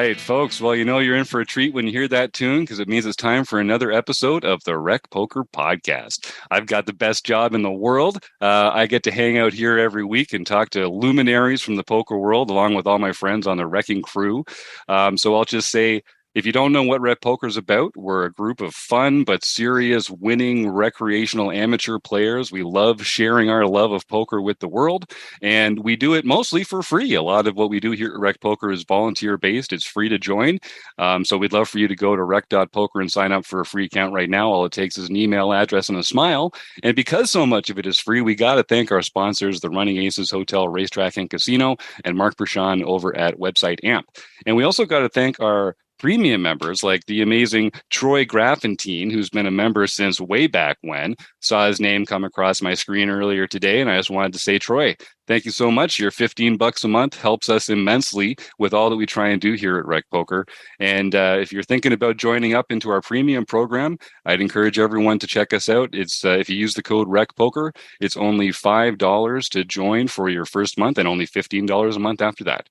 right, folks. Well, you know you're in for a treat when you hear that tune because it means it's time for another episode of the Rec Poker Podcast. I've got the best job in the world. I get to hang out here every week and talk to luminaries from the poker world along with all my friends on the wrecking crew. So I'll just say, if you don't know what Rec Poker is about, we're a group of fun but serious, winning, recreational amateur players. We love sharing our love of poker with the world, and we do it mostly for free. A lot of what we do here at Rec Poker is volunteer-based. It's free to join. So we'd love for you to go to rec.poker and sign up for a free account right now. All it takes is an email address and a smile. And because so much of it is free, we got to thank our sponsors, the Running Aces Hotel, Racetrack, and Casino, and Mark Bershon over at Website AMP. And we also got to thank our premium members like the amazing Troy Graffentine, who's been a member since way back when. Saw his name come across my screen earlier today, and I just wanted to say, Troy, thank you so much. Your $15 a month helps us immensely with all that we try and do here at Rec Poker. And if you're thinking about joining up into our premium program, I'd encourage everyone to check us out. It's if you use the code Rec Poker, it's only $5 to join for your first month and only $15 a month after that.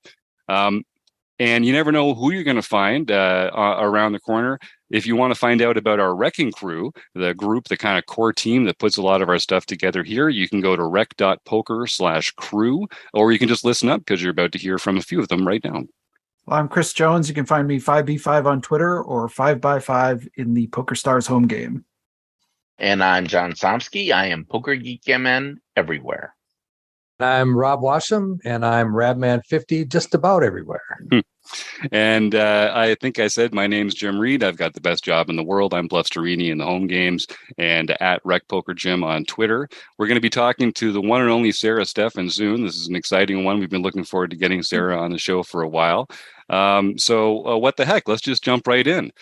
And you never know who you're going to find around the corner. If you want to find out about our wrecking crew, the group, the kind of core team that puts a lot of our stuff together here, you can go to rec.poker/crew, or you can just listen up because you're about to hear from a few of them right now. Well, I'm Chris Jones. You can find me 5B5 on Twitter or 5x5 in the PokerStars home game. And I'm John Somsky. I am Poker Geek MN everywhere. I'm Rob Washam, and I'm Radman50 just about everywhere. And I think I said my name's Jim Reid. I've got the best job in the world. I'm Bluffsterini in the home games and at Rec Poker Jim on Twitter. We're going to be talking to the one and only Sarah Stefan soon. This is an exciting one. We've been looking forward to getting Sarah on the show for a while. So what the heck? Let's just jump right in.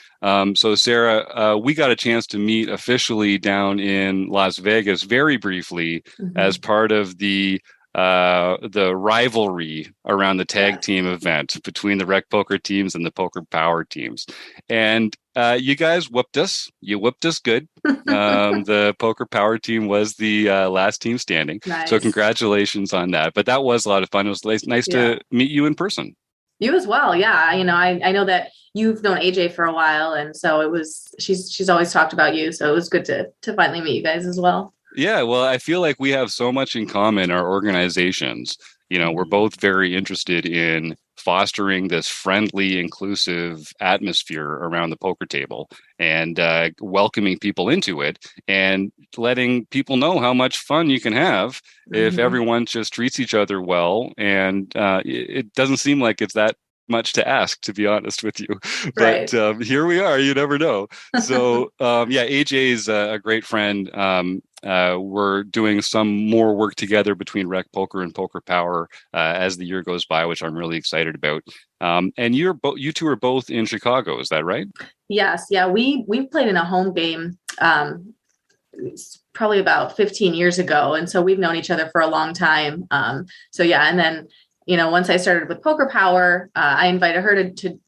So Sarah, we got a chance to meet officially down in Las Vegas very briefly as part of the rivalry around the tag team event between the Rec Poker teams and the Poker Power teams. And you guys whooped us. You whooped us good. The Poker Power team was the last team standing. Nice. So congratulations on that. But that was a lot of fun. It was nice to meet you in person. You as well. Yeah. You know, I know that you've known AJ for a while. And so she's always talked about you. So it was good to finally meet you guys as well. Yeah, well, I feel like we have so much in common, our organizations. You know, we're both very interested in fostering this friendly, inclusive atmosphere around the poker table and welcoming people into it and letting people know how much fun you can have if everyone just treats each other well. And it doesn't seem like it's that much to ask, to be honest with you, but here we are. You never know. So AJ's a great friend. We're doing some more work together between Rec Poker and Poker Power as the year goes by, which I'm really excited about. And you two are both in Chicago, is that right? Yes. Yeah, we played in a home game probably about 15 years ago, and so we've known each other for a long time. And then, you know, once I started with Poker Power, I invited her to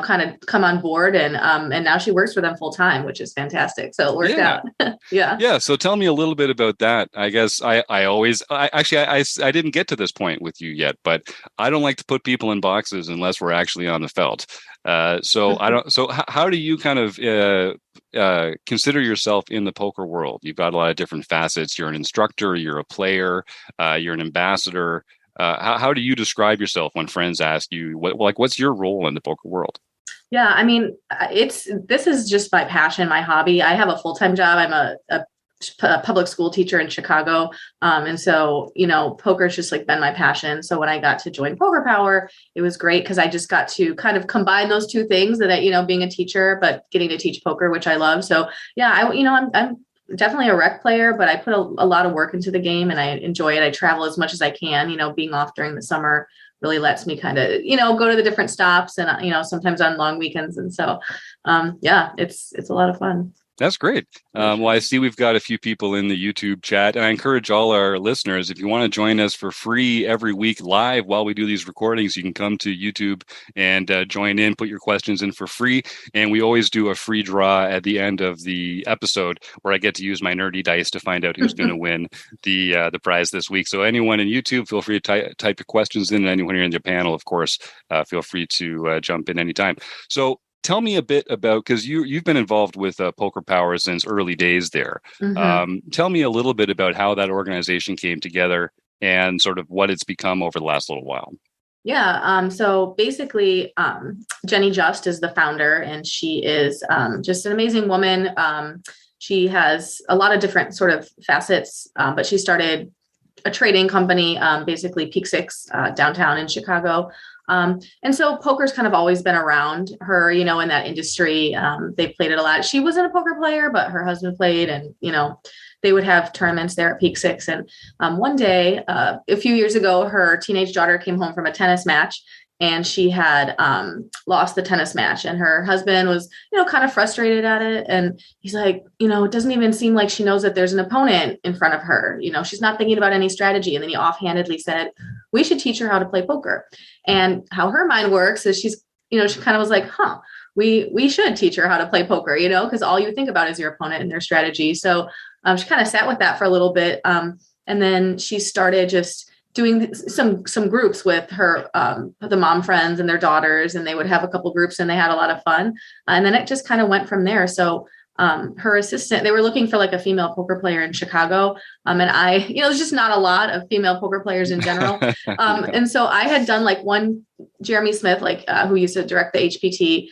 kind of come on board, and now she works for them full time, which is fantastic. So it worked out. Yeah. So tell me a little bit about that. I guess I didn't get to this point with you yet, but I don't like to put people in boxes unless we're actually on the felt. So how do you kind of consider yourself in the poker world? You've got a lot of different facets. You're an instructor, you're a player, you're an ambassador. How do you describe yourself when friends ask you, what's your role in the poker world? Yeah, I mean, this is just my passion, my hobby. I have a full-time job. I'm a public school teacher in Chicago. And so, you know, poker's just like been my passion. So when I got to join Poker Power, it was great because I just got to kind of combine those two things that, you know, being a teacher, but getting to teach poker, which I love. So yeah, I'm definitely a rec player, but I put a lot of work into the game and I enjoy it. I travel as much as I can, you know, being off during the summer really lets me kind of, you know, go to the different stops and, you know, sometimes on long weekends. And so, it's a lot of fun. That's great. Well, I see we've got a few people in the YouTube chat, and I encourage all our listeners, if you want to join us for free every week live while we do these recordings, you can come to YouTube and join in, put your questions in for free. And we always do a free draw at the end of the episode where I get to use my nerdy dice to find out who's going to win the prize this week. So anyone in YouTube, feel free to type your questions in. And anyone here in the panel, of course, feel free to jump in anytime. So tell me a bit about, because you've been involved with Poker Power since early days there. Tell me a little bit about how that organization came together and sort of what it's become over the last little while. Yeah. So basically, Jenny Just is the founder, and she is just an amazing woman. She has a lot of different sort of facets, but she started a trading company, basically Peak Six, downtown in Chicago. And so poker's kind of always been around her, in that industry. They played it a lot. She wasn't a poker player, but her husband played, and, they would have tournaments there at Peak Six. And one day, a few years ago, her teenage daughter came home from a tennis match, and she had lost the tennis match, and her husband was, kind of frustrated at it. And he's like, it doesn't even seem like she knows that there's an opponent in front of her. She's not thinking about any strategy. And then he offhandedly said, we should teach her how to play poker. And how her mind works is she kind of was like, we should teach her how to play poker, because all you think about is your opponent and their strategy. So she kind of sat with that for a little bit. And then she started just doing some groups with her, the mom friends and their daughters, and they would have a couple groups, and they had a lot of fun. And then it just kind of went from there. So her assistant, they were looking for like a female poker player in Chicago. And I, there's just not a lot of female poker players in general. And so I had done like one, Jeremy Smith, who used to direct the HPT,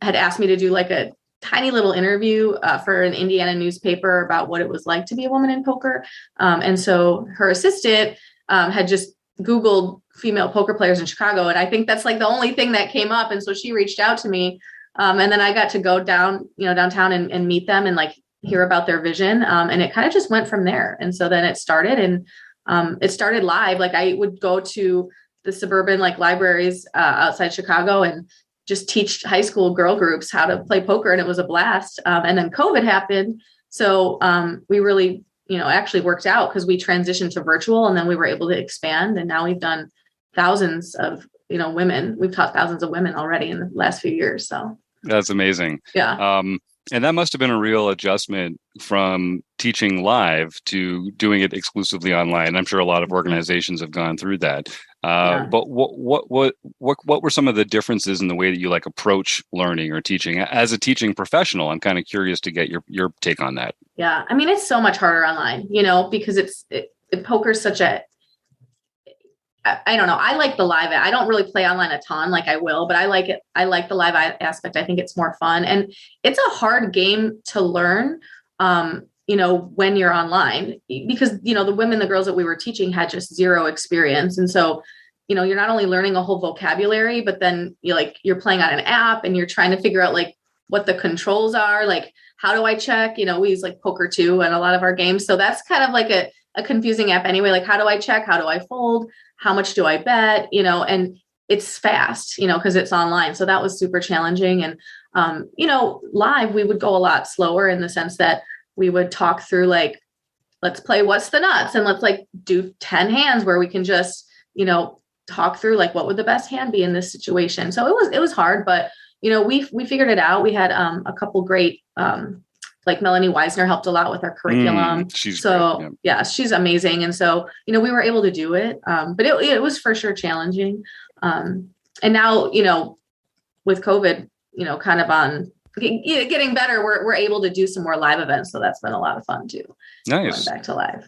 had asked me to do like a tiny little interview for an Indiana newspaper about what it was like to be a woman in poker. And so her assistant had just Googled female poker players in Chicago. And I think that's like the only thing that came up. And so she reached out to me. And then I got to go downtown and meet them and like hear about their vision. And it kind of just went from there. And so then it started, and it started live. Like I would go to the suburban libraries outside Chicago and just teach high school girl groups how to play poker. And it was a blast. And then COVID happened. So we really, actually worked out because we transitioned to virtual, and then we were able to expand. And now we've done thousands of, women. We've taught thousands of women already in the last few years. So that's amazing. Yeah. And that must have been a real adjustment from teaching live to doing it exclusively online. I'm sure a lot of organizations have gone through that. But what were some of the differences in the way that you approach learning or teaching as a teaching professional? I'm kind of curious to get your take on that. Yeah. I mean, it's so much harder online, because poker's such I don't know. I like the live. I don't really play online a ton like I will, but I like it. I like the live aspect. I think it's more fun, and it's a hard game to learn, when you're online, because, the girls that we were teaching had just zero experience. And so, you're not only learning a whole vocabulary, but then you're playing on an app and you're trying to figure out what the controls are. How do I check? We use Poker 2 and a lot of our games. So that's kind of like a confusing app anyway. How do I check? How do I fold? How much do I bet? And it's fast, because it's online. So that was super challenging. And, live, we would go a lot slower in the sense that we would talk through let's play what's the nuts, and let's do 10 hands where we can just, talk through what would the best hand be in this situation. So it was hard, but, we figured it out. We had a couple great, Melanie Weisner helped a lot with our curriculum. She's so great, yeah, she's amazing. And so, we were able to do it. But it was for sure challenging. And now, with COVID, kind of on getting better, we're able to do some more live events. So that's been a lot of fun too. Nice. Going back to live.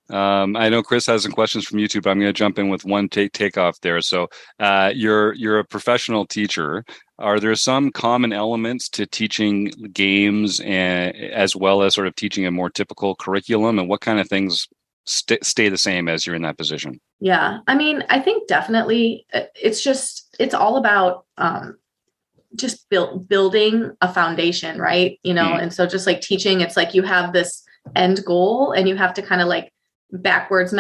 I know Chris has some questions from YouTube. I'm going to jump in with one takeoff there. So you're a professional teacher. Are there some common elements to teaching games as well as sort of teaching a more typical curriculum? And what kind of things stay the same as you're in that position? Yeah. I mean, I think definitely it's all about just building a foundation, right? And so just teaching, it's you have this end goal and you have to kind of backwards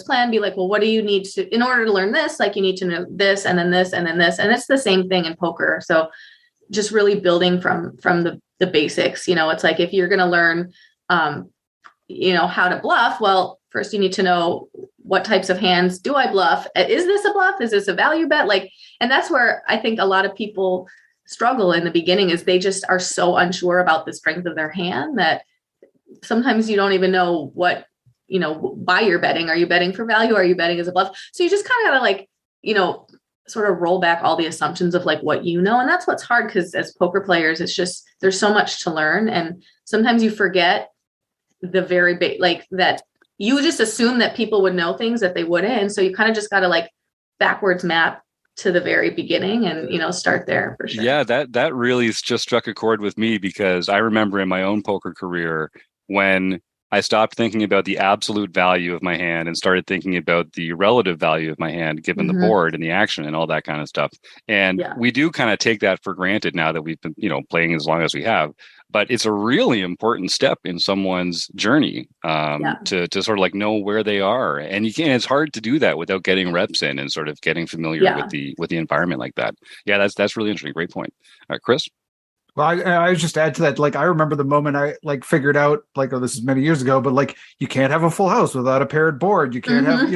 plan, be well, what do you need to, in order to learn this, you need to know this, and then this, and then this. And it's the same thing in poker. So just really building from the the basics. It's like, if you're going to learn, how to bluff, well, first you need to know what types of hands do I bluff? Is this a bluff? Is this a value bet? And that's where I think a lot of people struggle in the beginning, is they just are so unsure about the strength of their hand that sometimes you don't even know why you're betting. Are you betting for value? Are you betting as a bluff? So you just kind of gotta sort of roll back all the assumptions of what And that's what's hard, because as poker players, it's just, there's so much to learn. And sometimes you forget the very that you just assume that people would know things that they wouldn't. And so you kind of just got to backwards map to the very beginning and, start there for sure. Yeah, that really just struck a chord with me, because I remember in my own poker career when I stopped thinking about the absolute value of my hand and started thinking about the relative value of my hand, given the board and the action and all that kind of stuff. And we do kind of take that for granted now that we've been, playing as long as we have. But it's a really important step in someone's journey to sort of know where they are. And it's hard to do that without getting reps in and sort of getting familiar with the environment like that. Yeah, that's really interesting. Great point. All right, Chris? Well, I just add to that. I remember the moment I figured out, this is many years ago, but you can't have a full house without a paired board. You can't have,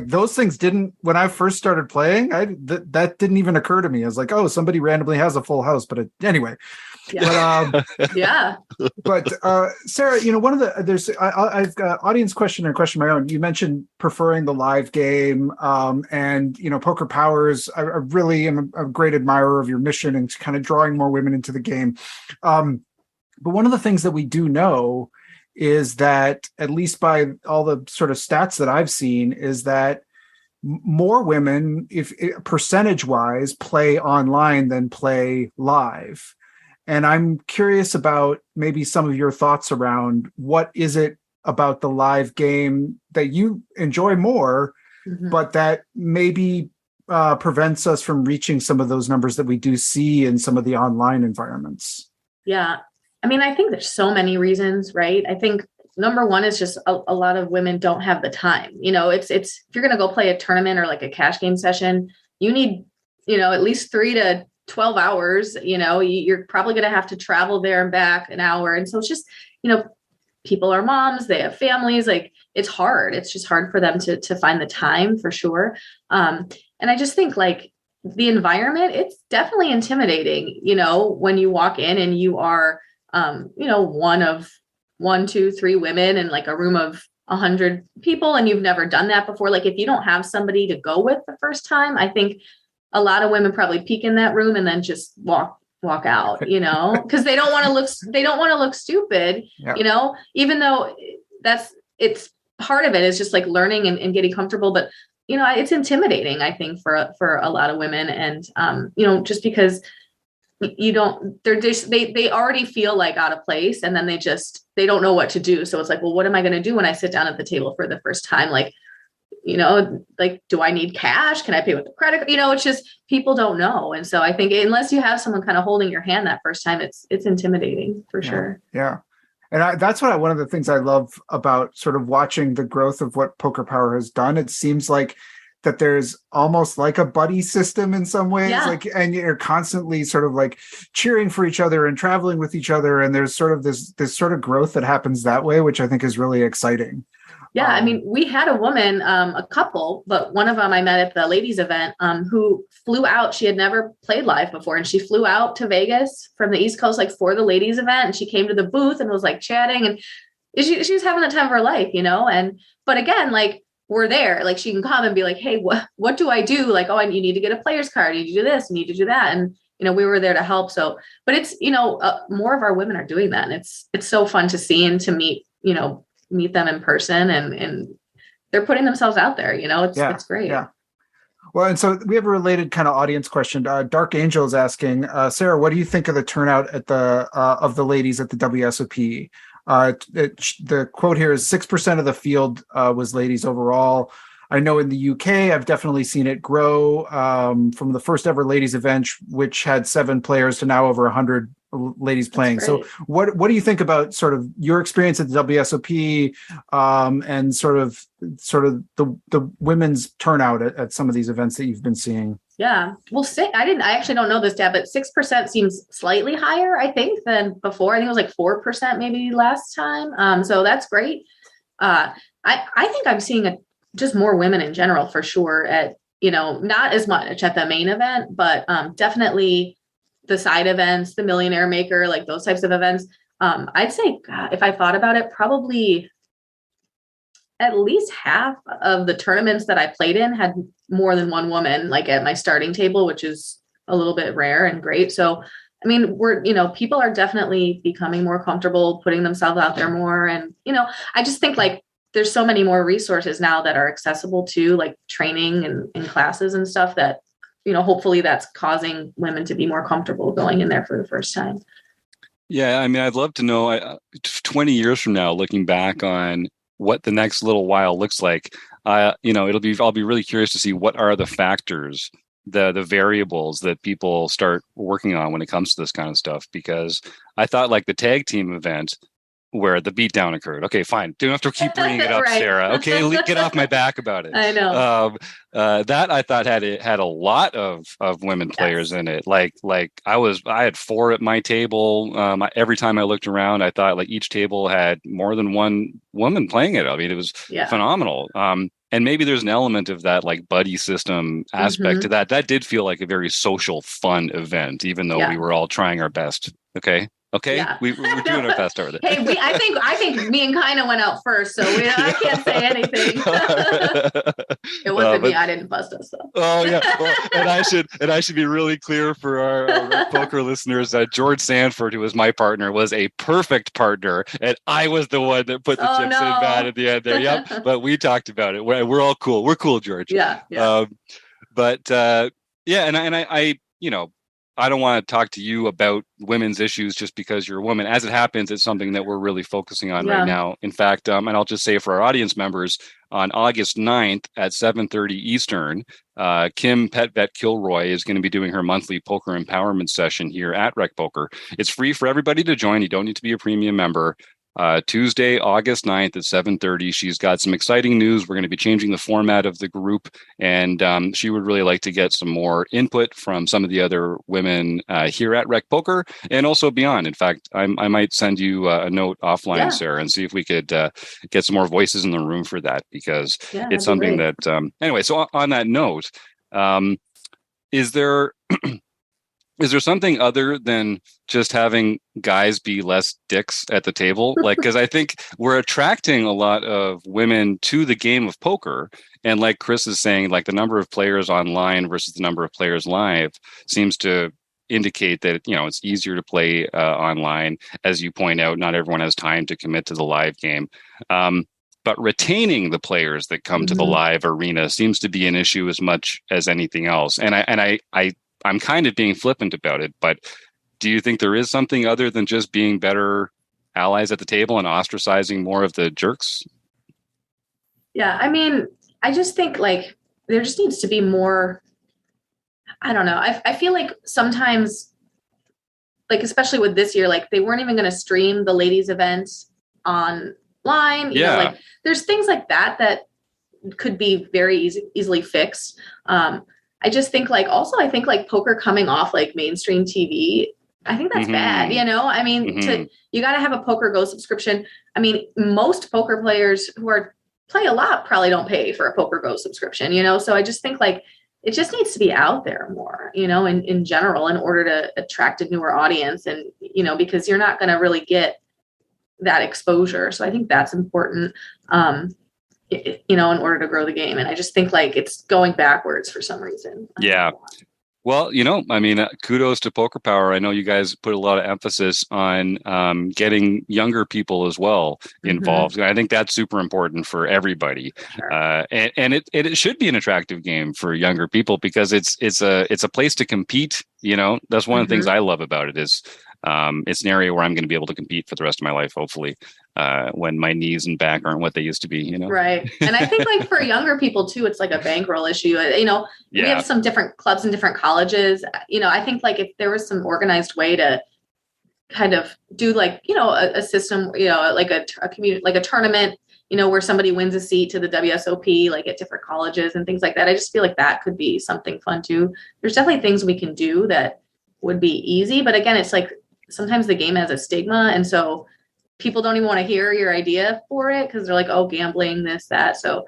those things didn't, when I first started playing, that didn't even occur to me. I was like, oh, somebody randomly has a full house, but anyway. Yeah. But Sarah, one of I've got audience question and a question of my own. You mentioned preferring the live game, and Poker Powers. I really am a great admirer of your mission and kind of drawing more women into the game. But one of the things that we do know is that, at least by all the sort of stats that I've seen, is that more women, if percentage-wise, play online than play live. And I'm curious about maybe some of your thoughts around what is it about the live game that you enjoy more, but that maybe prevents us from reaching some of those numbers that we do see in some of the online environments. Yeah. I mean, I think there's so many reasons, right? I think number one is just a lot of women don't have the time. It's if you're going to go play a tournament or a cash game session, you need, at least 3 to 12 hours, you're probably going to have to travel there and back an hour. And so it's just, people are moms, they have families, it's hard. It's just hard for them to find the time, for sure. And I just think the environment, it's definitely intimidating, when you walk in and you are, one of 1, 2, 3 women in a room of 100 people, and you've never done that before. If you don't have somebody to go with the first time, I think a lot of women probably peek in that room and then just walk out, because they don't want to look stupid, even though it's part of it is just like learning and getting comfortable. But, it's intimidating, I think, for a lot of women. And, just because they already feel like out of place, and then they don't know what to do. So it's like, well, what am I going to do when I sit down at the table for the first time? Do I need cash? Can I pay with the credit card? It's just, people don't know. And so I think unless you have someone kind of holding your hand that first time, it's intimidating for sure. Yeah. And that's one of the things I love about sort of watching the growth of what Poker Power has done. It seems like that there's almost like a buddy system in some ways, and you're constantly sort of cheering for each other and traveling with each other. And there's sort of this sort of growth that happens that way, which I think is really exciting. Yeah. I mean, we had a woman, a couple, but one of them I met at the ladies event, who flew out. She had never played live before. And she flew out to Vegas from the East Coast, for the ladies event. And she came to the booth and was chatting, and she was having the time of her life, but again, we're there, she can come and be like, hey, what do I do? You need to get a player's card. You need to do this, you need to do that. And, we were there to help. So, but it's, more of our women are doing that. And it's so fun to see and to meet them in person, and they're putting themselves out there, it's great. Yeah. Well, and so we have a related kind of audience question. Dark Angel is asking, Sarah, what do you think of the turnout at of the ladies at the WSOP? The quote here is 6% of the field was ladies overall. I know in the UK, I've definitely seen it grow from the first ever ladies event, which had 7 players, to now over 100 ladies playing. So what do you think about sort of your experience at the WSOP and sort of the women's turnout at some of these events that you've been seeing? Yeah. Well, I actually don't know this stat, but 6% seems slightly higher, I think, than before. I think it was like 4% maybe last time. So that's great. I think I'm seeing just more women in general for sure at, not as much at the main event, but definitely the side events, the Millionaire Maker, like those types of events. I'd say, God, if I thought about it, probably at least half of the tournaments that I played in had more than one woman, like at my starting table, which is a little bit rare and great. So, I mean, people are definitely becoming more comfortable putting themselves out there more. And, I just think like there's so many more resources now that are accessible to like training and classes and stuff that, hopefully that's causing women to be more comfortable going in there for the first time. Yeah. I mean, I'd love to know 20 years from now, looking back on what the next little while looks like, I'll be really curious to see what are the factors, the variables that people start working on when it comes to this kind of stuff. Because I thought like the tag team event where the beatdown occurred. Okay, fine. Don't have to keep bringing it up, right. Sarah. Okay, get off my back about it. I know. That I thought had a lot of women players in it. Like I had 4 at my table. Every time I looked around, I thought like each table had more than one woman playing it. I mean, it was phenomenal. And maybe there's an element of that like buddy system aspect to that. That did feel like a very social, fun event, even though we were all trying our best. Okay, yeah. we're doing our best over there. Hey, I think me and Kaina went out first, so I can't say anything. It wasn't me. I didn't bust us up. Oh yeah, well, and I should be really clear for our poker listeners that George Sanford, who was my partner, was a perfect partner, and I was the one that put the chips in bad at the end there. Yep, but we talked about it. We're all cool. We're cool, George. Yeah. I don't want to talk to you about women's issues just because you're a woman. As it happens, it's something that we're really focusing on right now. In fact, and I'll just say for our audience members, on August 9th at 7:30 Eastern, Kim Petvet Kilroy is going to be doing her monthly poker empowerment session here at Rec Poker. It's free for everybody to join. You don't need to be a premium member. Tuesday, August 9th at 7:30. She's got some exciting news. We're going to be changing the format of the group, and she would really like to get some more input from some of the other women here at Rec Poker and also beyond. In fact, I might send you a note offline, Sarah, and see if we could get some more voices in the room for that, because it's something that anyway. So on that note, is there something other than just having guys be less dicks at the table? Like, because I think we're attracting a lot of women to the game of poker. And like Chris is saying, like the number of players online versus the number of players live seems to indicate that, it's easier to play online. As you point out, not everyone has time to commit to the live game. But retaining the players that come to the live arena seems to be an issue as much as anything else. And I'm kind of being flippant about it, but do you think there is something other than just being better allies at the table and ostracizing more of the jerks? Yeah, I mean, I just think like there just needs to be more. I don't know. I feel like sometimes, like especially with this year, like they weren't even going to stream the ladies' event online. You know, like there's things like that could be very easily fixed. I just think like, also, I think like poker coming off like mainstream TV, I think that's bad. I mean, you got to have a Poker Go subscription. I mean, most poker players who play a lot probably don't pay for a Poker Go subscription, So I just think like, it just needs to be out there more, in general, in order to attract a newer audience and, because you're not going to really get that exposure. So I think that's important. In order to grow the game. And I just think like it's going backwards for some reason. Yeah. Well, I mean, kudos to Poker Power. I know you guys put a lot of emphasis on getting younger people as well involved. I think that's super important for everybody. Sure. And it should be an attractive game for younger people because it's a place to compete. That's one of the things I love about it is it's an area where I'm going to be able to compete for the rest of my life, hopefully, when my knees and back aren't what they used to be, Right. And I think like for younger people too, it's like a bankroll issue. We have some different clubs in different colleges. I think like if there was some organized way to kind of do like, a system, like a community, like a tournament, where somebody wins a seat to the WSOP, like at different colleges and things like that. I just feel like that could be something fun too. There's definitely things we can do that would be easy, but again, it's like sometimes the game has a stigma, and so people don't even want to hear your idea for it because they're like, oh, gambling, this, that. So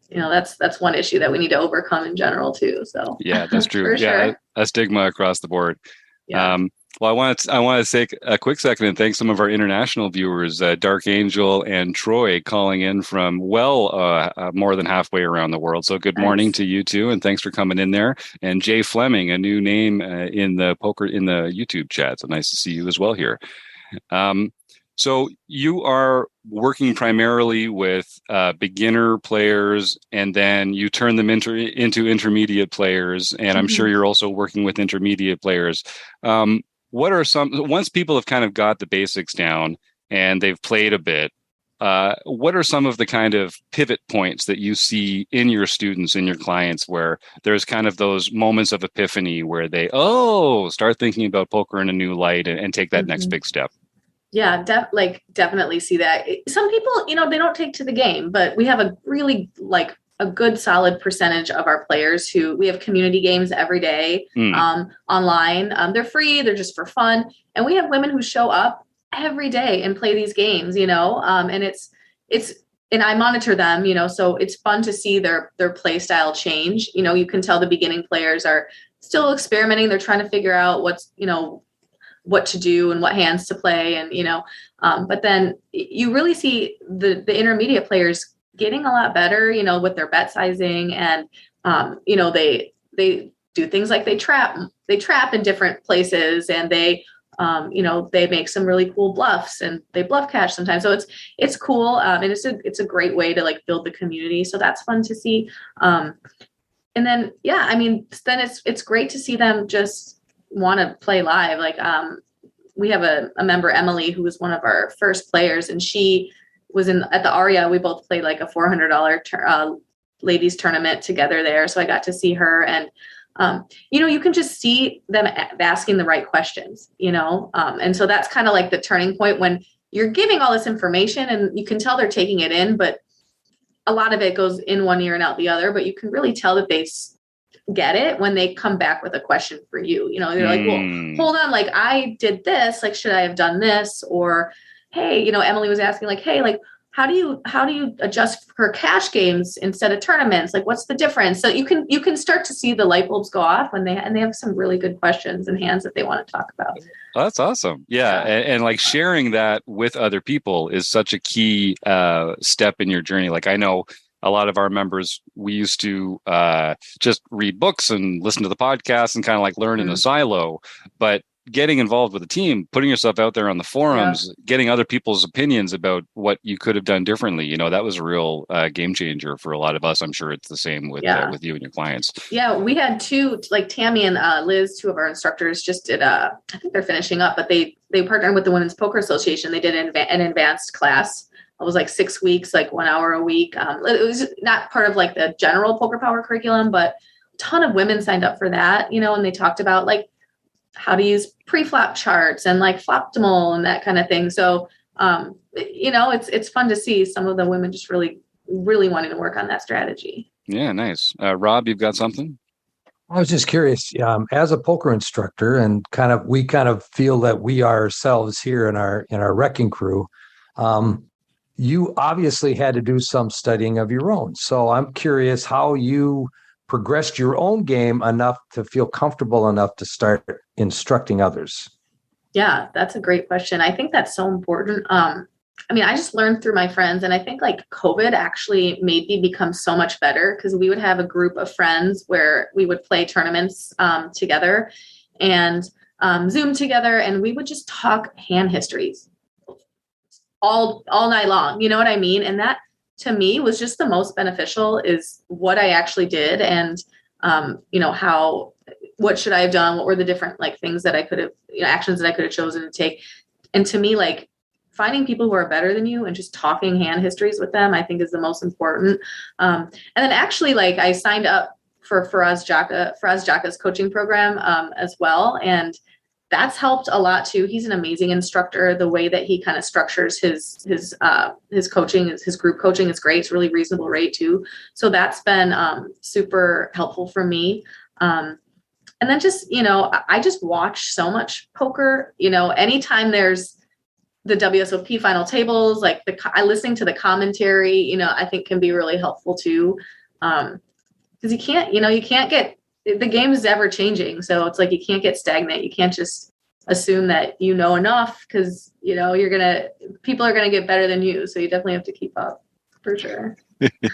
that's one issue that we need to overcome in general too. So yeah, that's true. Yeah, sure. A stigma across the board. Yeah. Well, I want to take a quick second and thank some of our international viewers, Dark Angel and Troy, calling in from more than halfway around the world. So good morning to you too, and thanks for coming in there. And Jay Fleming, a new name in the YouTube chat. So nice to see you as well here. So you are working primarily with beginner players, and then you turn them into intermediate players. And I'm sure you're also working with intermediate players. What are once people have kind of got the basics down and they've played a bit, what are some of the kind of pivot points that you see in your students, in your clients, where there's kind of those moments of epiphany where they, start thinking about poker in a new light and take that next big step? Yeah, definitely see that. Some people, they don't take to the game, but we have a really a good solid percentage of our players who we have community games every day online. They're free. They're just for fun. And we have women who show up every day and play these games, and and I monitor them, so it's fun to see their play style change. You can tell the beginning players are still experimenting. They're trying to figure out what to do and what hands to play. And, but then you really see the intermediate players getting a lot better, with their bet sizing, and, they do things like they trap in different places, and they make some really cool bluffs, and they bluff cash sometimes. So it's cool. And it's a great way to build the community. So that's fun to see. And then, then it's great to see them just want to play live. We have a member, Emily, who was one of our first players, and she was at the Aria. We both played a $400 ladies tournament together there. So I got to see her, and you can just see them asking the right questions, and so that's kind of the turning point when you're giving all this information, and you can tell they're taking it in, but a lot of it goes in one ear and out the other. But you can really tell that they get it when they come back with a question for you. They're like, well, hold on, I did this, should I have done this? Or, hey, Emily was asking hey, how do you adjust for cash games instead of tournaments? What's the difference? So you can start to see the light bulbs go off when they have some really good questions and hands that they want to talk about. Oh, that's awesome. Yeah. And sharing that with other people is such a key step in your journey. I know a lot of our members, we used to just read books and listen to the podcast and kind of learn in a silo, but getting involved with a team, putting yourself out there on the forums, getting other people's opinions about what you could have done differently, that was a real game changer for a lot of us. I'm sure it's the same with you and your clients. Yeah, we had two, Tammy and Liz, two of our instructors, just did I think they're finishing up, but they partnered with the Women's Poker Association. They did an advanced class. It was 6 weeks, 1 hour a week. It was not part of the general Poker Power curriculum, but a ton of women signed up for that, and they talked about how to use pre-flop charts and floptimal and that kind of thing. So, it's fun to see some of the women just really, really wanting to work on that strategy. Yeah, nice. Rob, you've got something? I was just curious, as a poker instructor, and we kind of feel that we are ourselves here in our wrecking crew. You obviously had to do some studying of your own. So I'm curious how you progressed your own game enough to feel comfortable enough to start instructing others. Yeah, that's a great question. I think that's so important. I just learned through my friends, and I think COVID actually made me become so much better, because we would have a group of friends where we would play tournaments together and Zoom together, and we would just talk hand histories all night long. You know what I mean? And that to me was just the most beneficial, is what I actually did. And, what should I have done? What were the different things that I could have, actions that I could have chosen to take? And to me, finding people who are better than you and just talking hand histories with them, I think is the most important. And then actually I signed up for Faraz Jaka's coaching program as well. And that's helped a lot too. He's an amazing instructor. The way that he kind of structures his coaching, his group coaching is great. It's really reasonable rate too. So that's been super helpful for me. And then just, I just watch so much poker, anytime there's the WSOP final tables, like I listening to the commentary, I think can be really helpful too. Because you can't get, the game is ever changing. So it's like, you can't get stagnant. You can't just assume that you know enough because, people are going to get better than you. So you definitely have to keep up for sure.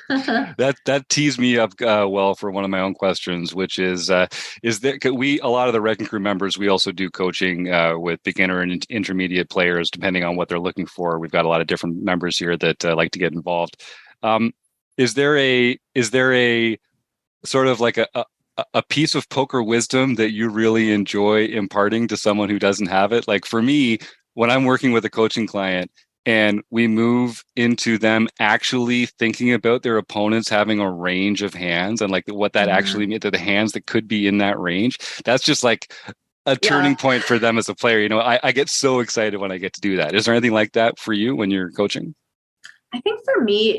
That teased me up well for one of my own questions, which is there, a lot of the Wrecking Crew members, we also do coaching with beginner and intermediate players, depending on what they're looking for. We've got a lot of different members here that like to get involved. Is there a sort of like a piece of poker wisdom that you really enjoy imparting to someone who doesn't have it? Like for me, when I'm working with a coaching client and we move into them actually thinking about their opponents having a range of hands and like what that actually means, the hands that could be in that range, that's just like a turning point for them as a player. I get so excited when I get to do that. Is there anything like that for you when you're coaching? I think for me,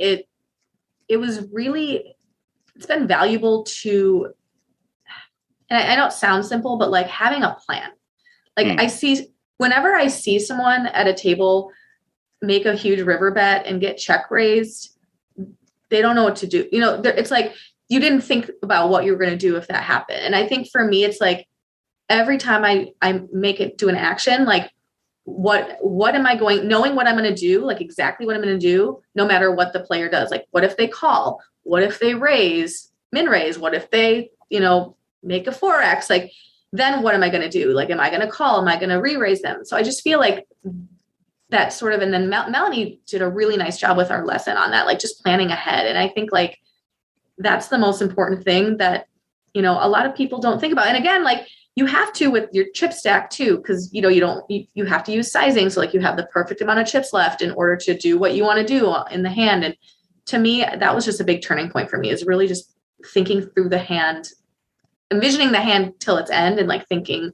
it was really, it's been valuable to, and I know it sounds simple, but like having a plan. Like whenever I see someone at a table make a huge river bet and get check raised, they don't know what to do. It's like, you didn't think about what you were going to do if that happened. And I think for me, it's like every time I make it do an action, like what am I going, knowing what I'm going to do, like exactly what I'm going to do, no matter what the player does. Like, what if they call? What if they min raise? What if they, make a 4X? Like, then what am I going to do? Like, am I going to call? Am I going to re-raise them? So I just feel like that sort of, and then Melanie did a really nice job with our lesson on that, like just planning ahead. And I think like, that's the most important thing that, a lot of people don't think about. And again, like you have to with your chip stack too, because, you have to use sizing. So like you have the perfect amount of chips left in order to do what you want to do in the hand. And to me, that was just a big turning point for me, is really just thinking through the hand, envisioning the hand till its end and like thinking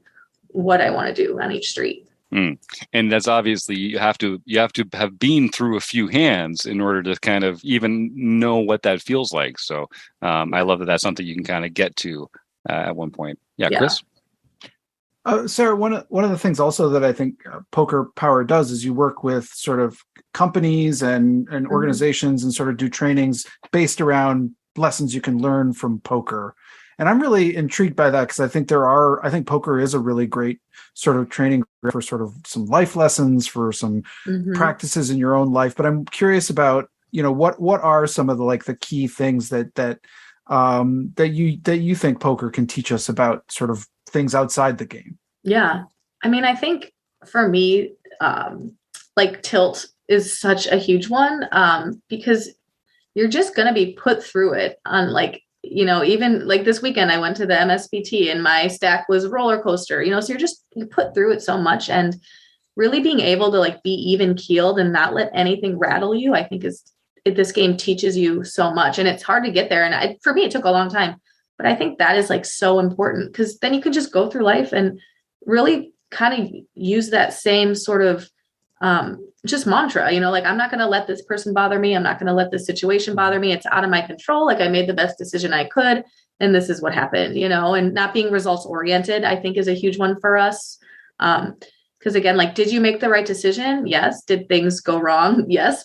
what I want to do on each street. And that's obviously you have to have been through a few hands in order to kind of even know what that feels like. So I love that that's something you can kind of get to at one point. Yeah. Chris? Sarah, one of the things also that I think Poker Power does is you work with sort of companies and organizations and sort of do trainings based around lessons you can learn from poker. And I'm really intrigued by that because I think poker is a really great sort of training for sort of some life lessons, for some practices in your own life. But I'm curious about, what are some of the key things that you think poker can teach us about sort of things outside the game? Yeah. I mean, I think for me, tilt is such a huge one because you're just going to be put through it on even like this weekend, I went to the MSBT and my stack was roller coaster, so you're put through it so much, and really being able to be even keeled and not let anything rattle you, I think this game teaches you so much, and it's hard to get there. And for me, it took a long time, but I think that is so important because then you can just go through life and really kind of use that same sort of just mantra, I'm not going to let this person bother me. I'm not going to let this situation bother me. It's out of my control. I made the best decision I could, and this is what happened, and not being results oriented, I think is a huge one for us. Because again, did you make the right decision? Yes. Did things go wrong? Yes.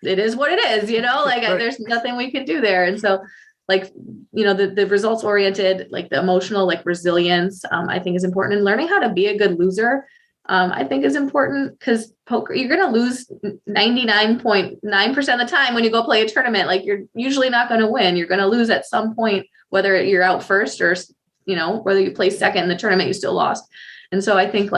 It is what it is, there's nothing we can do there. And so the results oriented, the emotional, resilience, I think is important, and learning how to be a good loser. I think is important because poker, you're going to lose 99.9% of the time when you go play a tournament. You're usually not going to win. You're going to lose at some point, whether you're out first or, whether you play second in the tournament, you still lost. And so I think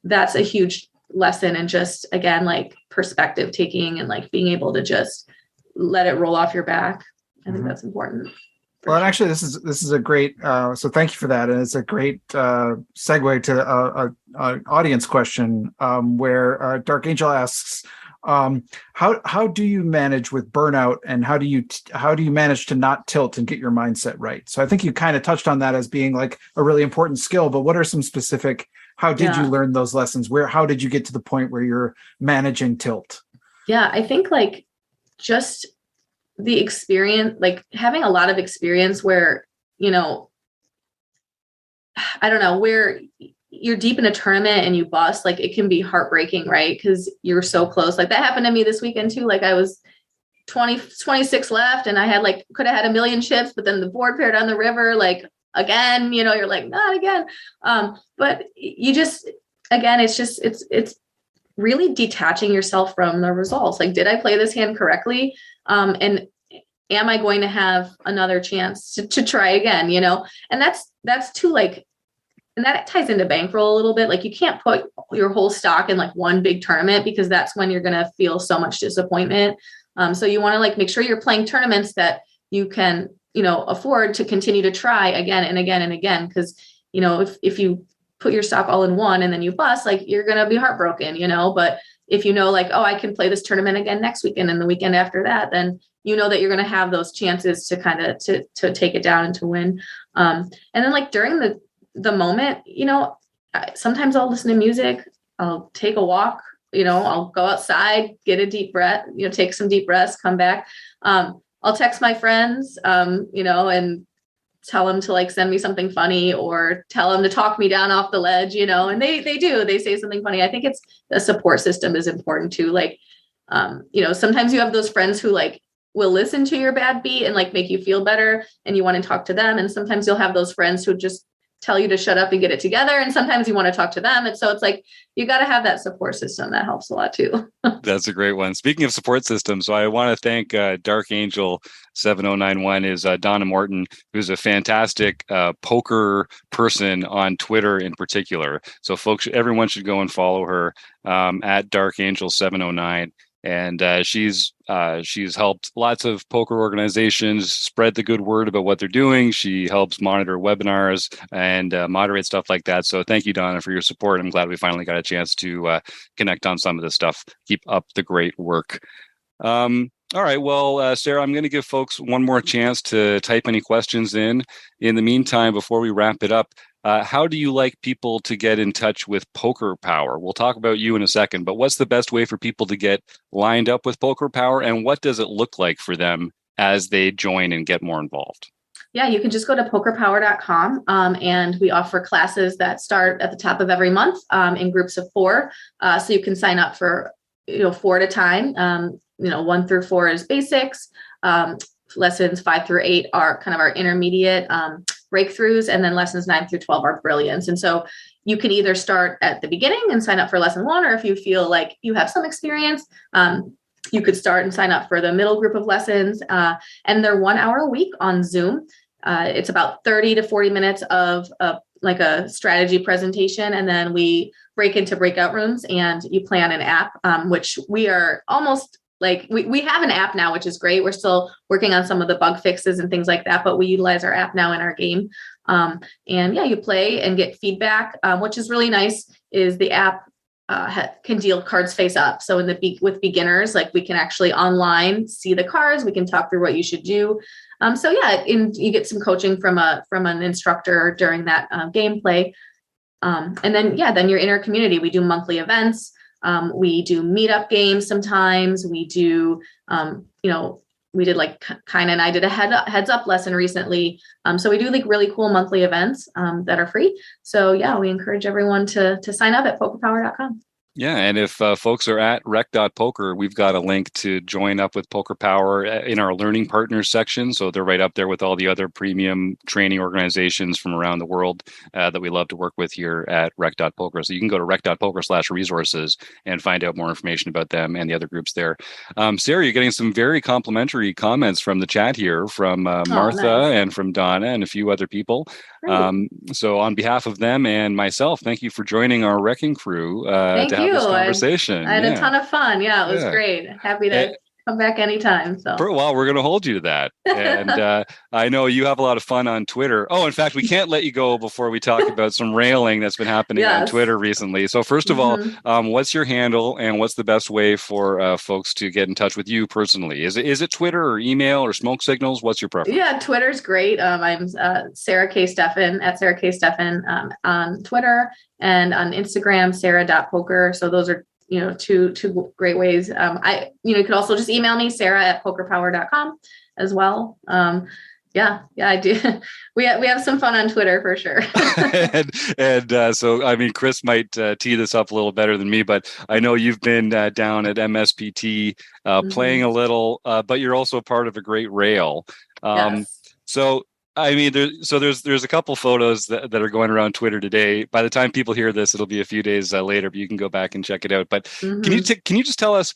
that's a huge lesson, and just, again, perspective taking and being able to just let it roll off your back. I think that's important. Well, and actually, this is a great. So thank you for that, and it's a great segue to an audience question where Dark Angel asks, "How do you manage with burnout, and how do you manage to not tilt and get your mindset right?" So I think you kind of touched on that as being a really important skill. But what are some specific How did you learn those lessons? How did you get to the point where you're managing tilt? Yeah, I think like just the experience, like having a lot of experience where, you know, I don't know, where you're deep in a tournament and you bust, like it can be heartbreaking, right? Because you're so close. Like that happened to me this weekend too. Like I was 26 left and I had like, could have had a million chips, but then the board paired on the river, like again, you know, you're like, not again. But you just, again, it's really detaching yourself from the results. Like, did I play this hand correctly? And am I going to have another chance to try again, you know? And that's too like, and that ties into bankroll a little bit. Like you can't put your whole stock in like one big tournament because that's when you're going to feel so much disappointment. So you want to like make sure you're playing tournaments that you can, you know, afford to continue to try again and again and again. Because, you know, if you put your stock all in one and then you bust, like you're going to be heartbroken, you know. But if you know, like, oh, I can play this tournament again next weekend and the weekend after that, then you know that you're going to have those chances to kind of to take it down and to win. And then like during the moment, you know, sometimes I'll listen to music, I'll take a walk, you know, I'll go outside, get a deep breath, you know, take some deep breaths, come back. I'll text my friends, you know, and tell them to like send me something funny or tell them to talk me down off the ledge, you know, and they say something funny. I think it's a support system is important too. Like, you know, sometimes you have those friends who like will listen to your bad beat and like make you feel better and you want to talk to them. And sometimes you'll have those friends who just tell you to shut up and get it together. And sometimes you want to talk to them. And so it's like, you got to have that support system. That helps a lot too. That's a great one. Speaking of support systems, so I want to thank Dark Angel 7091 is Donna Morton, who's a fantastic poker person on Twitter in particular. So folks, everyone should go and follow her at Dark Angel 709. And she's helped lots of poker organizations spread the good word about what they're doing. She helps monitor webinars and moderate stuff like that. So thank you, Donna, for your support. I'm glad we finally got a chance to connect on some of this stuff. Keep up the great work. All right. Well, Sarah, I'm going to give folks one more chance to type any questions in. In the meantime, before we wrap it up, how do you like people to get in touch with Poker Power? We'll talk about you in a second, but what's the best way for people to get lined up with Poker Power, and what does it look like for them as they join and get more involved? Yeah, you can just go to pokerpower.com and we offer classes that start at the top of every month in groups of 4. So you can sign up for 4 at a time. 1 through 4 is basics. Lessons 5 through 8 are kind of our intermediate breakthroughs, and then lessons 9 through 12 are brilliance. And so you can either start at the beginning and sign up for lesson 1, or if you feel like you have some experience, you could start and sign up for the middle group of lessons. And they're 1 hour a week on Zoom. It's about 30 to 40 minutes of like a strategy presentation. And then we break into breakout rooms and you play on an app, which we are almost like we have an app now, which is great. We're still working on some of the bug fixes and things like that, but we utilize our app now in our game. And yeah, you play and get feedback, which is really nice. Is the app can deal cards face up. So with beginners, like we can actually online see the cards. We can talk through what you should do. So yeah, you get some coaching from an instructor during that gameplay. And then you're in our community. We do monthly events. We do meetup games sometimes. We do, we did like Kina and I did a heads up lesson recently. So we do like really cool monthly events that are free. So yeah, we encourage everyone to sign up at pokerpower.com. Yeah, and if folks are at rec.poker, we've got a link to join up with Poker Power in our Learning Partners section. So they're right up there with all the other premium training organizations from around the world that we love to work with here at rec.poker. So you can go to rec.poker/resources and find out more information about them and the other groups there. Sarah, you're getting some very complimentary comments from the chat here from Martha nice. And from Donna and a few other people. So on behalf of them and myself, thank you for joining our Wrecking Crew to have this conversation. I had a ton of fun. Yeah, it was great. Happy to come back anytime. So well, we're going to hold you to that. And I know you have a lot of fun on Twitter. Oh, in fact, we can't let you go before we talk about some railing that's been happening on Twitter recently. So first of all, what's your handle and what's the best way for folks to get in touch with you personally? Is it Twitter or email or smoke signals? What's your preference? Yeah, Twitter's great. I'm Sarah K. Stefan at Sarah K. Stefan on Twitter, and on Instagram, sarah.poker. So those are, two great ways. You could also just email me, sarah@pokerpower.com as well. Yeah, I do. We have some fun on Twitter for sure. So, I mean, Chris might tee this up a little better than me, but I know you've been down at MSPT playing a little, but you're also part of a great rail. Yes. So, I mean, there's a couple photos that are going around Twitter today. By the time people hear this, it'll be a few days later, but you can go back and check it out. But can you just tell us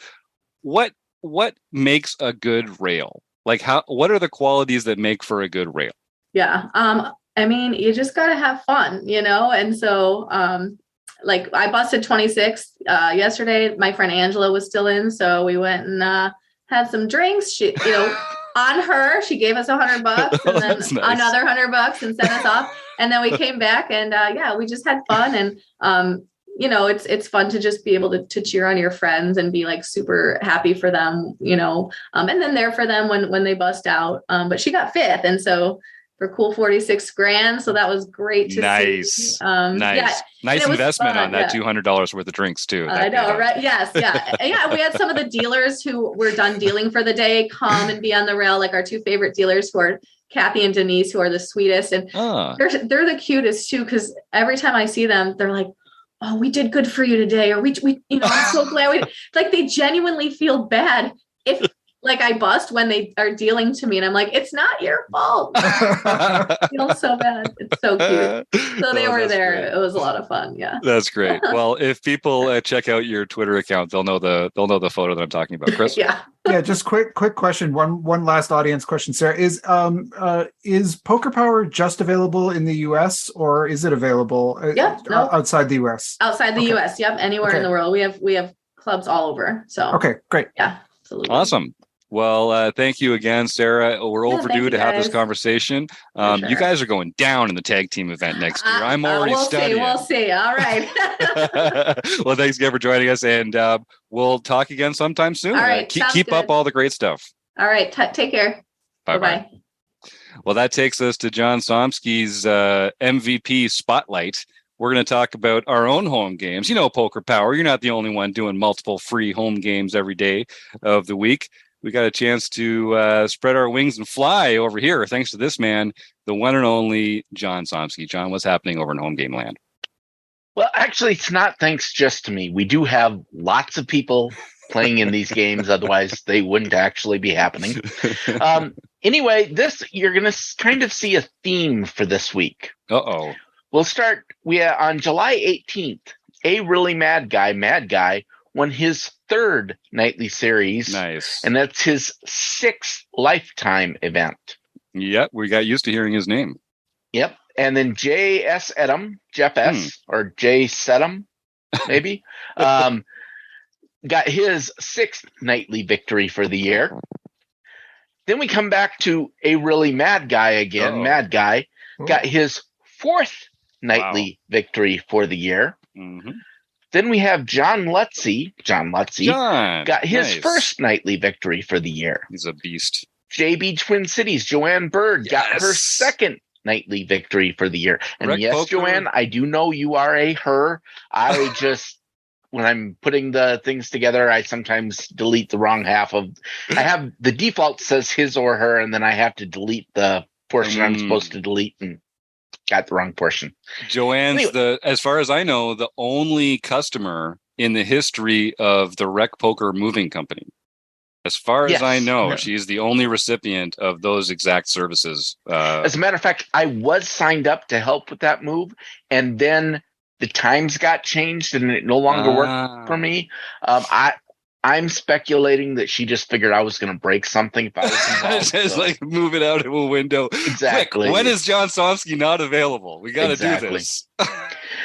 what makes a good rail? Like what are the qualities that make for a good rail? Yeah. I mean, you just got to have fun, And so, like I busted 26 yesterday. My friend Angela was still in. So we went and had some drinks. She, on her, she gave us $100 and then nice. Another $100 and sent us off. And then we came back and we just had fun. And, it's fun to just be able to cheer on your friends and be like super happy for them, and then there for them when they bust out. But she got fifth. And so for cool 46 grand. So that was great to see. Nice. Nice investment on that $200 worth of drinks too. I know, right? Yes. Yeah. Yeah. We had some of the dealers who were done dealing for the day come and be on the rail. Like our two favorite dealers who are Kathy and Denise, who are the sweetest. And they're the cutest too. Cause every time I see them, they're like, oh, we did good for you today. Or we I'm so glad like they genuinely feel bad if like I bust when they are dealing to me and I'm like, it's not your fault. I feel so bad. It's so cute. So they were there. Great. It was a lot of fun. Yeah. That's great. Well, if people check out your Twitter account, they'll know the photo that I'm talking about. Chris? Yeah. Yeah, just quick question. One last audience question, Sarah. Is Poker Power just available in the US or is it available outside the US? Outside the US, yep. Anywhere in the world. We have clubs all over. So okay, great. Yeah, absolutely. Awesome. Well, thank you again, Sarah. We're overdue to have this conversation. Sure. You guys are going down in the tag team event next year. I'm already studying. We'll see. All right. Well, thanks again for joining us, and we'll talk again sometime soon. All right. Keep up all the great stuff. All right. Take care. Bye-bye. Well, that takes us to John Somsky's MVP Spotlight. We're going to talk about our own home games. Poker Power, you're not the only one doing multiple free home games every day of the week. We got a chance to spread our wings and fly over here, thanks to this man, the one and only John Somsky. John, what's happening over in home game land? Well, actually, it's not thanks just to me. We do have lots of people playing in these games. Otherwise, they wouldn't actually be happening. Anyway, you're going to kind of see a theme for this week. Uh-oh. We'll start on July 18th. A really mad guy, won his third nightly series. Nice. And that's his 6th lifetime event. Yep, we got used to hearing his name. Yep. And then J.S. Edom, Jeff S., or J. Sedum, maybe, got his 6th nightly victory for the year. Then we come back to a really mad guy again. Mad guy got his 4th nightly victory for the year. Mm-hmm. Then we have John Lutzy. John got his first nightly victory for the year. He's a beast. JB Twin Cities, Joanne Bird got her 2nd nightly victory for the year. And Poker. Joanne, I do know you are a her. I just, when I'm putting the things together, I sometimes delete the wrong half of. I have the default says his or her, and then I have to delete the portion I'm supposed to delete and got the wrong portion. Joanne's as far as I know, the only customer in the history of the Rec Poker Moving Company. As far as I know, she's the only recipient of those exact services. As a matter of fact, I was signed up to help with that move, and then the times got changed and it no longer worked for me. I'm speculating that she just figured I was going to break something if I was involved. Just like move it out of a window. Exactly. Quick, when is John Somsky not available? We got to do this.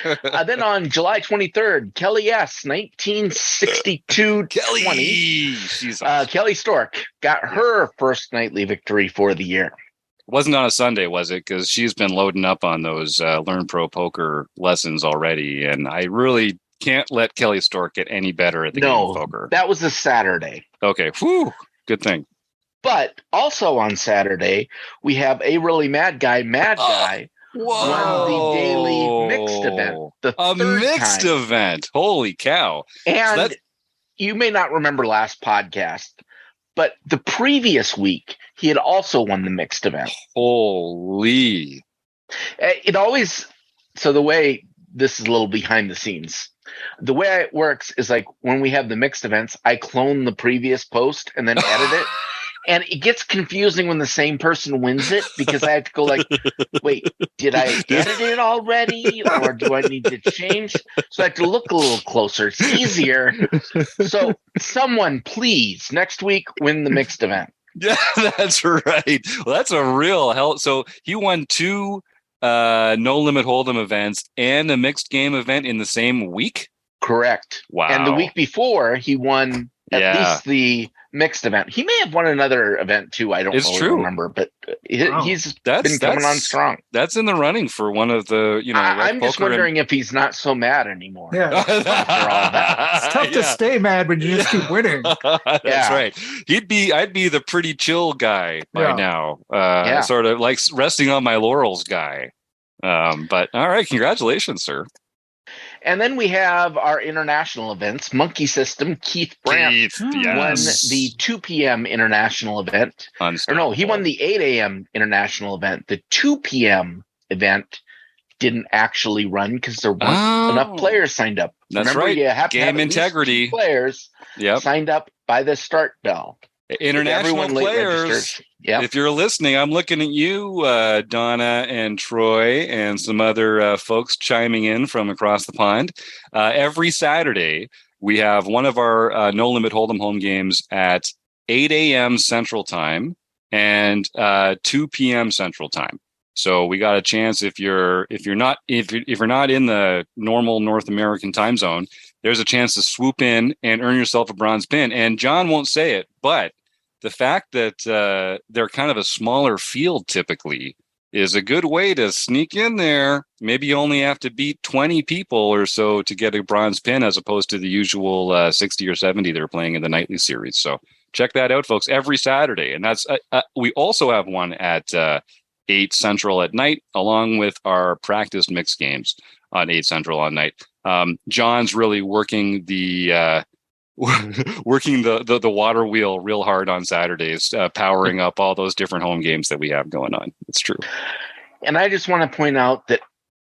Then on July 23rd, Kelly S, 1962-20. She's awesome. Kelly Stork got her first nightly victory for the year. Wasn't on a Sunday, was it? Because she's been loading up on those Learn Pro Poker lessons already, and I really can't let Kelly Stork get any better at the game of poker. That was a Saturday. Okay, whew, good thing. But also on Saturday, we have a really mad guy, won the daily mixed event. A mixed event. Holy cow. And you may not remember last podcast, but the previous week, he had also won the mixed event. Holy. It always, so the way, this is a little behind the scenes. The way it works is like when we have the mixed events, I clone the previous post and then edit it. And it gets confusing when the same person wins it because I have to go like, wait, did I edit it already? Or do I need to change? So I have to look a little closer. It's easier. So someone, please, next week, win the mixed event. Yeah, that's right. Well, that's a real help. So he won 2 No Limit Hold'em events and a mixed game event in the same week? Correct. Wow. And the week before, he won at least the mixed event. He may have won another event too. I don't remember, but he's been coming on strong. That's in the running for one of the, I'm just wondering if he's not so mad anymore. Yeah. After all that. It's tough to stay mad when you just keep winning. That's right. I'd be the pretty chill guy by now. Sort of like resting on my laurels guy. But all right, congratulations, sir. And then we have our international events. Monkey System, Keith Brandt won the 2 p.m. international event. Or no, he won the 8 a.m. international event. The 2 p.m. event didn't actually run because there weren't enough players signed up. That's Remember, right. you have to Game have integrity. 2 players signed up by the start bell. International players. Yep. If you're listening, I'm looking at you, Donna and Troy, and some other folks chiming in from across the pond. Every Saturday, we have one of our No Limit Hold'em home games at 8 a.m. Central Time and 2 p.m. Central Time. So we got a chance if you're not in the normal North American time zone, there's a chance to swoop in and earn yourself a bronze pin. And John won't say it, but the fact that they're kind of a smaller field typically is a good way to sneak in there. Maybe you only have to beat 20 people or so to get a bronze pin as opposed to the usual 60 or 70 they're playing in the nightly series. So check that out, folks, every Saturday. And that's we also have one at 8 Central at night, along with our practice mixed games on 8 Central on night. John's really working the water wheel real hard on Saturdays, powering up all those different home games that we have going on. It's true. And I just want to point out that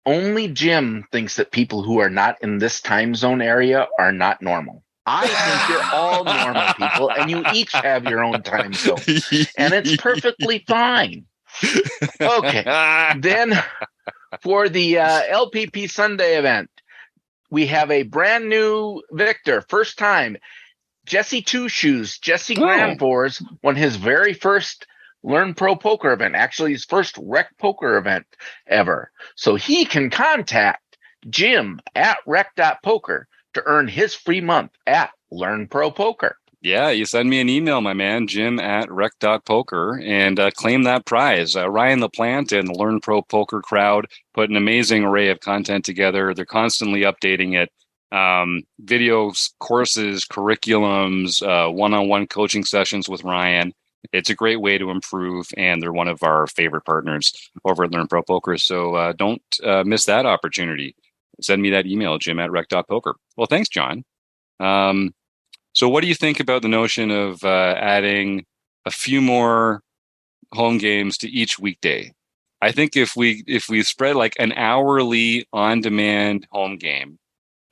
only Jim thinks that people who are not in this time zone area are not normal. I think you're all normal people, and you each have your own time zone, and it's perfectly fine. Okay. Then for the LPP Sunday event, we have a brand new victor, first time. Jesse Two Shoes, Jesse Granfors won his very first Learn Pro Poker event, actually his first Rec Poker event ever. So he can contact Jim at rec.poker to earn his free month at Learn Pro Poker. Yeah, you send me an email, my man, Jim at rec.poker, and claim that prize. Ryan LaPlante and the Learn Pro Poker crowd put an amazing array of content together. They're constantly updating it. Videos, courses, curriculums, one-on-one coaching sessions with Ryan. It's a great way to improve, and they're one of our favorite partners over at Learn Pro Poker. So don't miss that opportunity. Send me that email, Jim at rec.poker. Well, thanks, John. So what do you think about the notion of adding a few more home games to each weekday? I think if we spread like an hourly on-demand home game,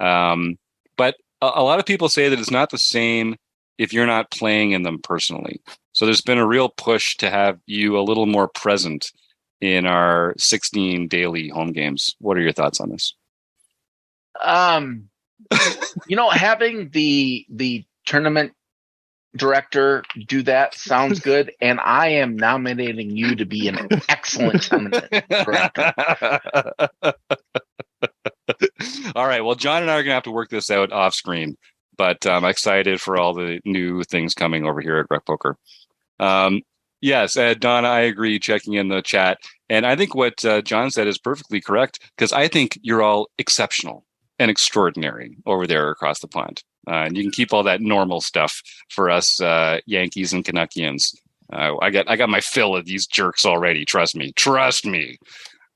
but a lot of people say that it's not the same if you're not playing in them personally. So there's been a real push to have you a little more present in our 16 daily home games. What are your thoughts on this? Having the tournament director do that sounds good, and I am nominating you to be an excellent tournament director. All right. Well, John and I are going to have to work this out off screen, but I'm excited for all the new things coming over here at Rec Poker. Yes, Donna, I agree, checking in the chat. And I think what John said is perfectly correct, because I think you're all exceptional and extraordinary over there across the pond. And you can keep all that normal stuff for us Yankees and Canuckians. I got my fill of these jerks already. Trust me.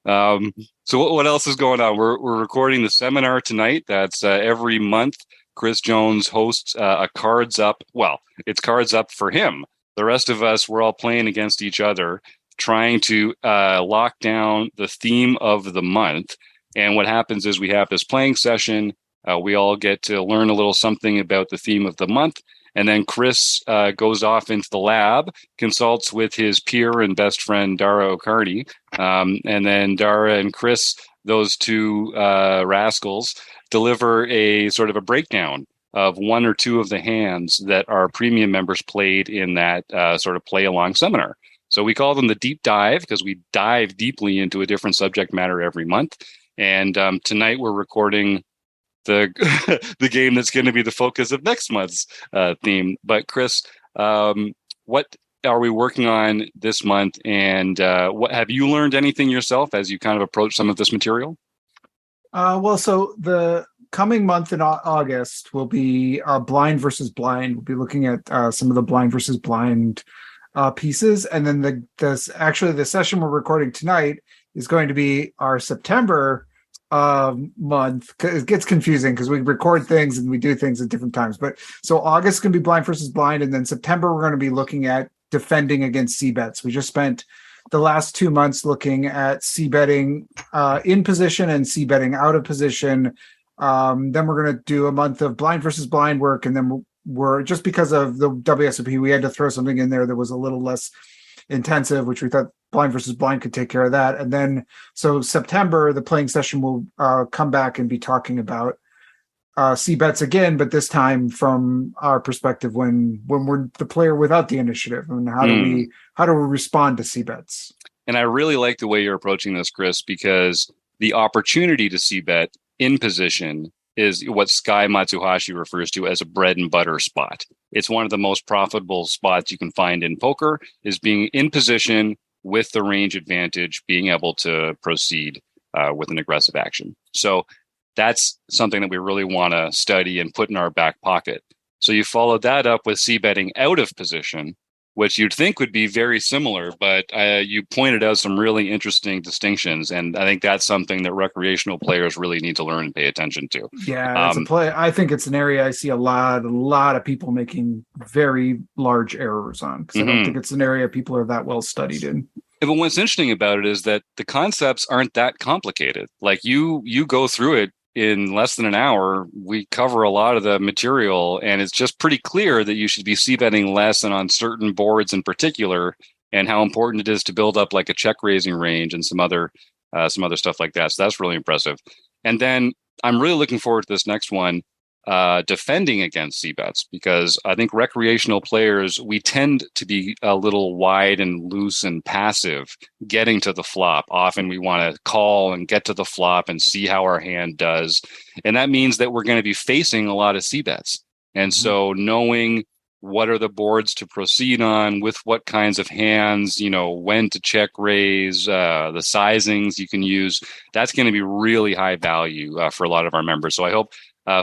So what else is going on? We're recording the seminar tonight. That's every month. Chris Jones hosts a Cards Up. Well, it's Cards Up for him. The rest of us, we're all playing against each other, trying to lock down the theme of the month. And what happens is we have this playing session. We all get to learn a little something about the theme of the month. And then Chris goes off into the lab, consults with his peer and best friend, Dara O'Carney. And then Dara and Chris, those two rascals, deliver a sort of a breakdown of one or two of the hands that our premium members played in that sort of play along seminar. So we call them the deep dive because we dive deeply into a different subject matter every month. And tonight we're recording the the game that's going to be the focus of next month's theme. But Chris, what are we working on this month? And what have you learned anything yourself as you kind of approach some of this material? Well, so the coming month in August will be blind versus blind. We'll be looking at some of the blind versus blind pieces. And then the session we're recording tonight is going to be our September month. It gets confusing because we record things and we do things at different times. But so August is going to be blind versus blind. And then September, we're going to be looking at defending against C-bets. We just spent the last 2 months looking at C-betting in position and C-betting out of position. Then we're going to do a month of blind versus blind work. And then we're just because of the WSOP, we had to throw something in there that was a little less intensive, which we thought blind versus blind could take care of that. And then, so September, the playing session will come back and be talking about C-bets again, but this time from our perspective when we're the player without the initiative, and how do we respond to C-bets? And I really like the way you're approaching this, Chris, because the opportunity to C-bet in position is what Sky Matsuhashi refers to as a bread and butter spot. It's one of the most profitable spots you can find in poker, is being in position with the range advantage, being able to proceed with an aggressive action. So that's something that we really want to study and put in our back pocket. So you followed that up with C-betting out of position, which you'd think would be very similar, but you pointed out some really interesting distinctions. And I think that's something that recreational players really need to learn and pay attention to. Yeah, it's a play. I think it's an area I see a lot of people making very large errors on, because I don't think it's an area people are that well studied in. But what's interesting about it is that the concepts aren't that complicated. Like you go through it in less than an hour. We cover a lot of the material, and it's just pretty clear that you should be c-betting less and on certain boards in particular, and how important it is to build up like a check raising range and some other stuff like that. So that's really impressive. And then I'm really looking forward to this next one, defending against c-bets, because I think recreational players, we tend to be a little wide and loose and passive getting to the flop. Often we want to call and get to the flop and see how our hand does. And that means that we're going to be facing a lot of c-bets. And so knowing what are the boards to proceed on, with what kinds of hands, when to check raise, the sizings you can use, that's going to be really high value for a lot of our members. So I hope